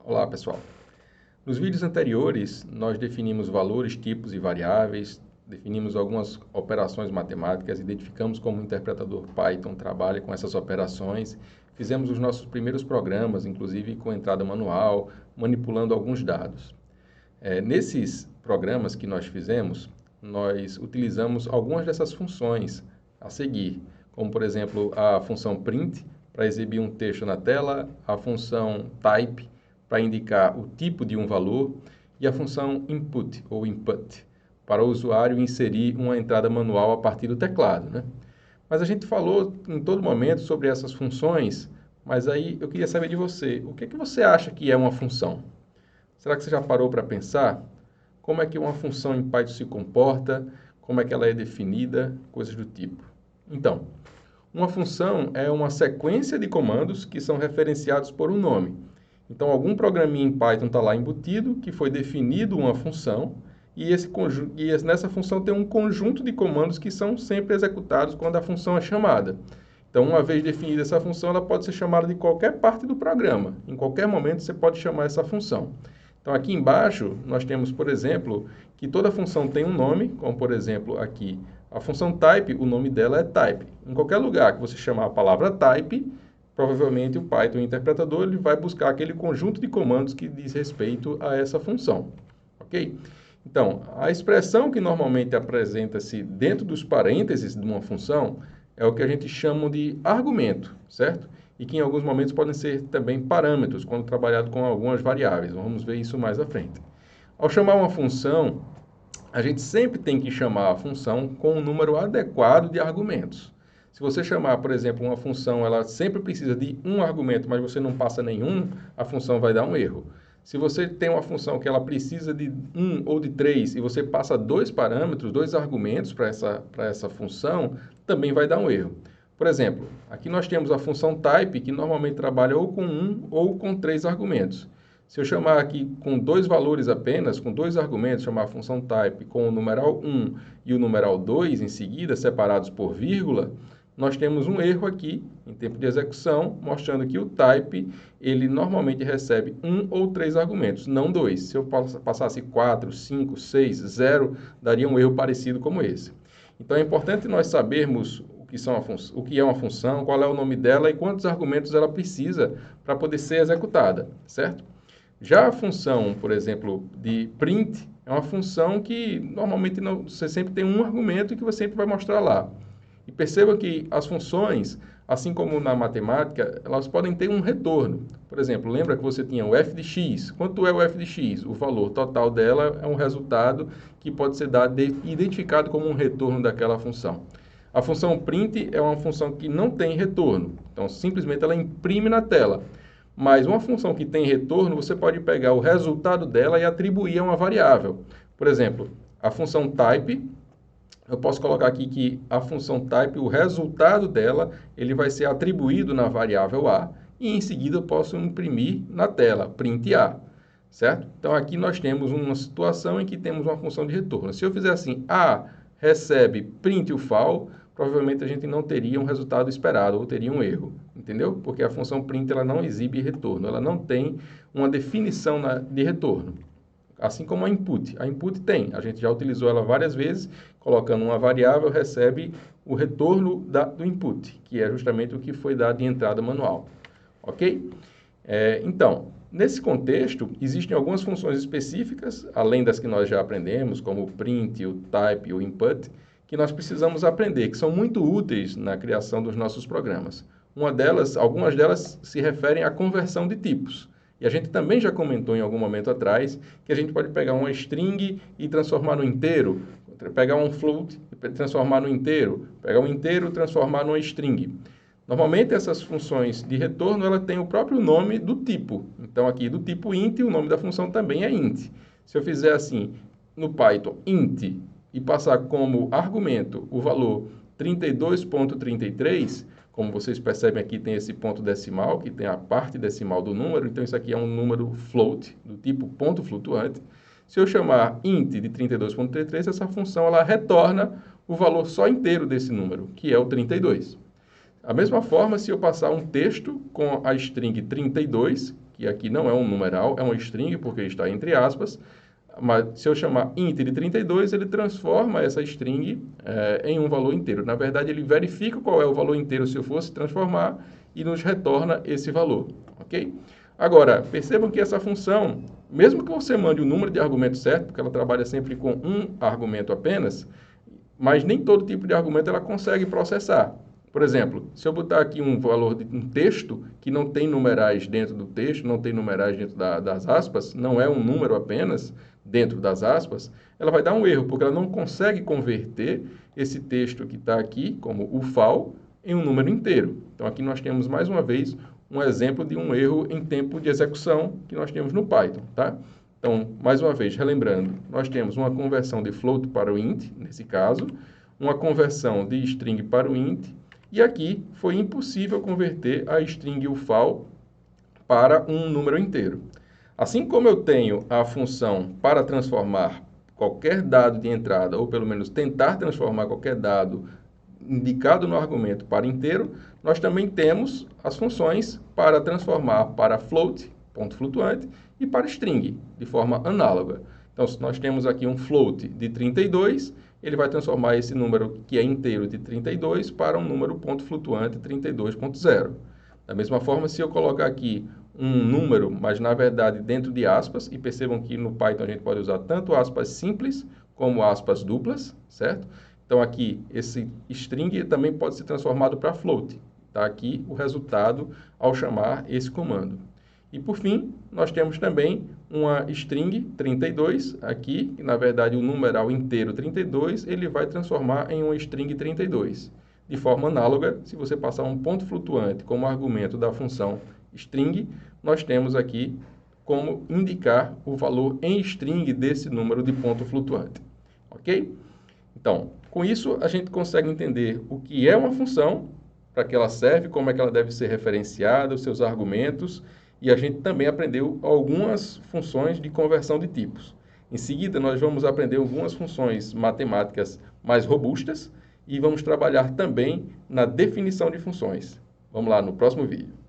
Olá, pessoal. Nos vídeos anteriores, nós definimos valores, tipos e variáveis, definimos algumas operações matemáticas, identificamos como o interpretador Python trabalha com essas operações, fizemos os nossos primeiros programas, inclusive com entrada manual, manipulando alguns dados. Nesses programas que nós fizemos, nós utilizamos algumas dessas funções a seguir, como, por exemplo, a função print, para exibir um texto na tela, a função type, para indicar o tipo de um valor, e a função input, ou input, para o usuário inserir uma entrada manual a partir do teclado, né? Mas a gente falou em todo momento sobre essas funções, mas aí eu queria saber de você, o que que você acha que é uma função? Será que você já parou para pensar como é que uma função em Python se comporta, como é que ela é definida, coisas do tipo? Então, uma função é uma sequência de comandos que são referenciados por um nome. Então, algum programinha em Python está lá embutido, que foi definido uma função, nessa função tem um conjunto de comandos que são sempre executados quando a função é chamada. Então, uma vez definida essa função, ela pode ser chamada de qualquer parte do programa. Em qualquer momento, você pode chamar essa função. Então, aqui embaixo, nós temos, por exemplo, que toda função tem um nome, como, por exemplo, aqui, a função type, o nome dela é type. Em qualquer lugar que você chamar a palavra type, provavelmente o Python interpretador ele vai buscar aquele conjunto de comandos que diz respeito a essa função, ok? Então, a expressão que normalmente apresenta-se dentro dos parênteses de uma função é o que a gente chama de argumento, certo? E que em alguns momentos podem ser também parâmetros, quando trabalhado com algumas variáveis. Vamos ver isso mais à frente. Ao chamar uma função, a gente sempre tem que chamar a função com um número adequado de argumentos. Se você chamar, por exemplo, uma função, ela sempre precisa de um argumento, mas você não passa nenhum, a função vai dar um erro. Se você tem uma função que ela precisa de um ou de três e você passa dois parâmetros, dois argumentos para essa função, também vai dar um erro. Por exemplo, aqui nós temos a função type, que normalmente trabalha ou com um ou com três argumentos. Se eu chamar aqui com dois valores apenas, com dois argumentos, chamar a função type com o numeral 1 e o numeral 2 em seguida, separados por vírgula, nós temos um erro aqui, em tempo de execução, mostrando que o type, ele normalmente recebe um ou três argumentos, não dois. Se eu passasse 4, 5, 6, 0, daria um erro parecido como esse. Então, é importante nós sabermos o que é uma função, qual é o nome dela e quantos argumentos ela precisa para poder ser executada, certo? Já a função, por exemplo, de print, é uma função que normalmente você sempre tem um argumento que você sempre vai mostrar lá. E perceba que as funções, assim como na matemática, elas podem ter um retorno. Por exemplo, lembra que você tinha o f de x. Quanto é o f de x? O valor total dela é um resultado que pode ser identificado como um retorno daquela função. A função print é uma função que não tem retorno. Então, simplesmente ela imprime na tela. Mas uma função que tem retorno, você pode pegar o resultado dela e atribuir a uma variável. Por exemplo, a função type, eu posso colocar aqui que a função type, o resultado dela, ele vai ser atribuído na variável a, e em seguida eu posso imprimir na tela, print a, certo? Então aqui nós temos uma situação em que temos uma função de retorno. Se eu fizer assim, a recebe print o fal, provavelmente a gente não teria um resultado esperado, ou teria um erro, entendeu? Porque a função print ela não exibe retorno, ela não tem uma definição de retorno. Assim como a input. A input tem, a gente já utilizou ela várias vezes, colocando uma variável, recebe o retorno do input, que é justamente o que foi dado em entrada manual. Ok? Então, nesse contexto, existem algumas funções específicas, além das que nós já aprendemos, como o print, o type e o input, que nós precisamos aprender, que são muito úteis na criação dos nossos programas. Algumas delas se referem à conversão de tipos. E a gente também já comentou em algum momento atrás que a gente pode pegar uma string e transformar no inteiro, pegar um float e transformar no inteiro, pegar um inteiro e transformar numa string. Normalmente essas funções de retorno ela tem o próprio nome do tipo. Então aqui do tipo int, o nome da função também é int. Se eu fizer assim no Python int e passar como argumento o valor 32.33, como vocês percebem aqui tem esse ponto decimal, que tem a parte decimal do número, então isso aqui é um número float, do tipo ponto flutuante. Se eu chamar int de 32.33, essa função ela retorna o valor só inteiro desse número, que é o 32. Da mesma forma, se eu passar um texto com a string 32, que aqui não é um numeral, é uma string, porque está entre aspas, mas se eu chamar int de 32, ele transforma essa string em um valor inteiro. Na verdade, ele verifica qual é o valor inteiro se eu fosse transformar e nos retorna esse valor, ok? Agora, percebam que essa função, mesmo que você mande o número de argumentos certo, porque ela trabalha sempre com um argumento apenas, mas nem todo tipo de argumento ela consegue processar. Por exemplo, se eu botar aqui um valor de um texto que não tem numerais dentro do texto, não tem numerais dentro das aspas, não é um número apenas dentro das aspas, ela vai dar um erro, porque ela não consegue converter esse texto que está aqui, como o fal, em um número inteiro. Então, aqui nós temos, mais uma vez, um exemplo de um erro em tempo de execução que nós temos no Python, tá? Então, mais uma vez, relembrando, nós temos uma conversão de float para o int, nesse caso, uma conversão de string para o int, e aqui foi impossível converter a string ufal para um número inteiro. Assim como eu tenho a função para transformar qualquer dado de entrada, ou pelo menos tentar transformar qualquer dado indicado no argumento para inteiro, nós também temos as funções para transformar para float, ponto flutuante, e para string, de forma análoga. Então, se nós temos aqui um float de 32, ele vai transformar esse número que é inteiro de 32 para um número ponto flutuante 32.0. Da mesma forma, se eu colocar aqui um número, mas na verdade dentro de aspas, e percebam que no Python a gente pode usar tanto aspas simples como aspas duplas, certo? Então aqui, esse string também pode ser transformado para float. Está aqui o resultado ao chamar esse comando. E por fim, nós temos também uma string 32 aqui, que na verdade o numeral inteiro 32, ele vai transformar em uma string 32. De forma análoga, se você passar um ponto flutuante como argumento da função string, nós temos aqui como indicar o valor em string desse número de ponto flutuante. Ok? Então, com isso a gente consegue entender o que é uma função, para que ela serve, como é que ela deve ser referenciada, os seus argumentos, e a gente também aprendeu algumas funções de conversão de tipos. Em seguida, nós vamos aprender algumas funções matemáticas mais robustas e vamos trabalhar também na definição de funções. Vamos lá no próximo vídeo.